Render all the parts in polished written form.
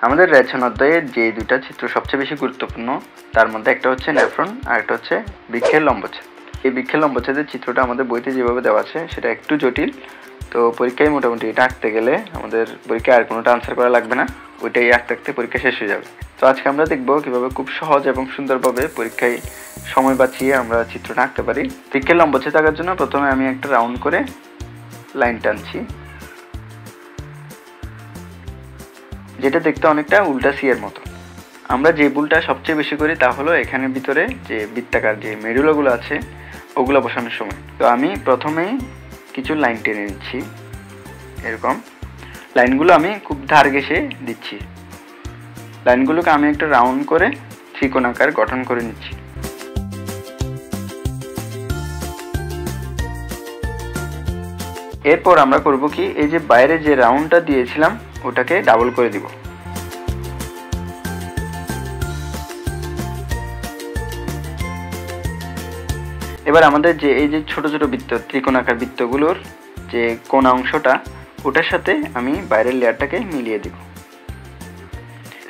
আমাদের রেচন অধ্যায়ে যে দুইটা চিত্র সবচেয়ে বেশি গুরুত্বপূর্ণ তার মধ্যে একটা হচ্ছে নেফ্রন আর একটা হচ্ছে বৃক্ষের লম্বচ্ছেদ। এই বৃক্ষের লম্বচ্ছেদের চিত্রটা আমাদের বইতে যেভাবে দেওয়া আছে সেটা একটু জটিল, তো পরীক্ষায় মোটামুটি এটা আঁকতে গেলে আমাদের পরীক্ষায় আর কোনোটা আনসার করা লাগবে না, ওইটাই আঁকতে আঁকতে পরীক্ষা শেষ হয়ে যাবে। তো আজকে আমরা দেখব কীভাবে খুব সহজ এবং সুন্দরভাবে পরীক্ষায় সময় বাঁচিয়ে আমরা চিত্রটা আঁকতে পারি। বৃক্ষের লম্বচ্ছেদ আঁকার জন্য প্রথমে আমি একটা রাউন্ড করে লাইন টানছি, যেটা দেখতে অনেকটা উল্টা সি এর মতো। আমরা যে ভুলটা সবচেয়ে বেশি করি তা হলো এখানের ভিতরে যে বৃত্তাকার যে মেরুলাগুলো আছে ওগুলো বসানোর সময়। তো আমি প্রথমেই কিছু লাইন টেনে নিচ্ছি, এরকম লাইনগুলো আমি খুব ধার ঘেঁষে দিচ্ছি। লাইনগুলোকে আমি একটা রাউন্ড করে ত্রিকোণাকার গঠন করে নিচ্ছি। এরপর আমরা করব কি, এই যে বাইরে যে রাউন্ডটা দিয়েছিলাম ওটাকে ডাবল করে দিব। এবার আমাদের যে এই যে ছোট ছোট বৃত্ত, ত্রিকোণাকার বৃত্তগুলোর যে কোণ অংশটা ওটার সাথে আমি বাইরের লেয়ারটাকে মিলিয়ে দিব।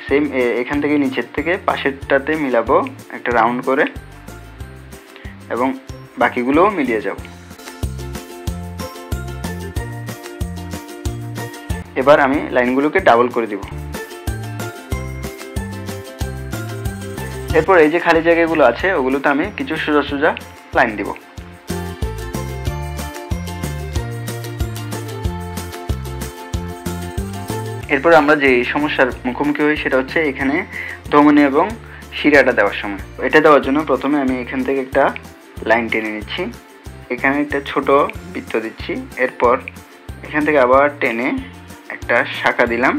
সেম এখান থেকে নিচের থেকে পাশেরটাতে মিলাবো একটা রাউন্ড করে, এবং বাকিগুলোও মিলিয়ে যাব। এবার আমি লাইনগুলোকে ডাবল করে দিব। এরপর এই যে খালি জায়গাগুলো আছে ওগুলোতে আমি কিছু সোজা সোজা লাইন দিব। এরপর আমরা যে সমস্যার মুখোমুখি হই সেটা হচ্ছে এখানে ধমনী এবং শিরাটা দেওয়ার সময়। এটা দেওয়ার জন্য প্রথমে আমি এখান থেকে একটা লাইন টেনে নিচ্ছি, এখানে একটা ছোট বৃত্ত দিচ্ছি, এরপর এখান থেকে আবার টেনে একটা শাখা দিলাম,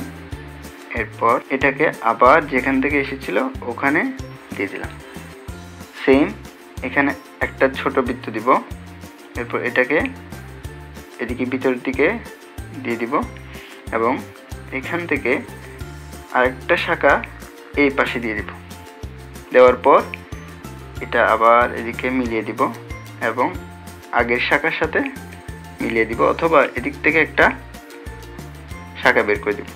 এরপর এটাকে আবার যেখান থেকে এসেছিল ওখানে দিয়ে দিলাম। সেম এখানে একটা ছোট বৃত্ত দিব, এরপর এটাকে এদিকে ভিতরের দিকে দিয়ে দিব, এবং এখান থেকে আরেকটা শাখা এই পাশে দিয়ে দিব। দেওয়ার পর এটা আবার এদিকে মিলিয়ে দিব এবং আগের শাখার সাথে মিলিয়ে দিব, অথবা এদিক থেকে একটা শাখা বের করে দিব।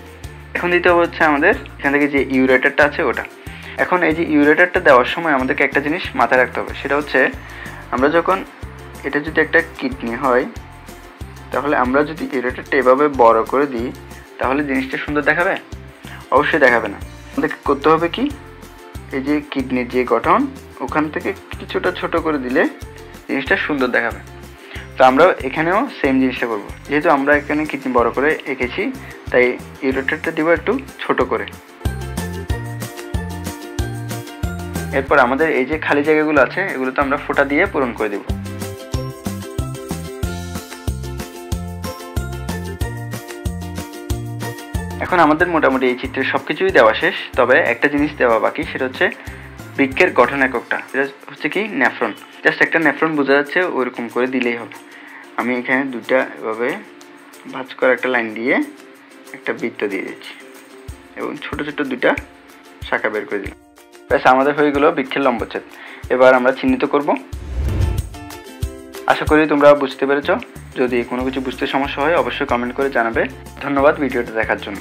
এখন দিতে হচ্ছে আমাদের এখান থেকে যে ইউরেটারটা আছে ওটা। এখন এই যে ইউরেটারটা দেওয়ার সময় আমাদেরকে একটা জিনিস মাথায় রাখতে হবে, সেটা হচ্ছে আমরা যখন এটা যদি একটা কিডনি হয় তাহলে আমরা যদি ইউরেটারটা এভাবে বড় করে দিই তাহলে জিনিসটা সুন্দর দেখাবে? অবশ্যই দেখাবে না। আমাদেরকে করতে হবে কি, এই যে কিডনির যে গঠন ওখান থেকে কিছুটা ছোট করে দিলে জিনিসটা সুন্দর দেখাবে। তো আমরা এখানেও সেম জিনিসটা করব। যেহেতু আমরা এখানে কিডনি বড় করে এঁকেছি তাই ইউরেটারটা দিব একটু ছোট করে। এরপর আমাদের এই যে খালি জায়গাগুলো আছে এগুলো তো আমরা ফোঁটা দিয়ে পূরণ করে দেব। এখন আমাদের মোটামুটি এই চিত্রের সবকিছুই দেওয়া শেষ, তবে একটা জিনিস দেওয়া বাকি, সেটা হচ্ছে বৃক্ষের গঠন এককটা। এটা হচ্ছে কি, নেফ্রন। জাস্ট একটা নেফ্রন বোঝা যাচ্ছে ওইরকম করে দিলেই হবে। আমি এখানে দুটা এভাবে ভাঁজ করে একটা লাইন দিয়ে একটা বৃত্ত দিয়ে দিচ্ছি এবং ছোট ছোট দুটা শাখা বের করে দিলাম। ব্যাস, আমাদের হয়ে গেল বৃক্ষের লম্বচ্ছেদ। এবার আমরা চিহ্নিত করব। আশা করি তোমরা বুঝতে পেরেছ। যদি কোনো কিছু বুঝতে সমস্যা হয় অবশ্যই কমেন্ট করে জানাবে। ধন্যবাদ ভিডিওটা দেখার জন্য।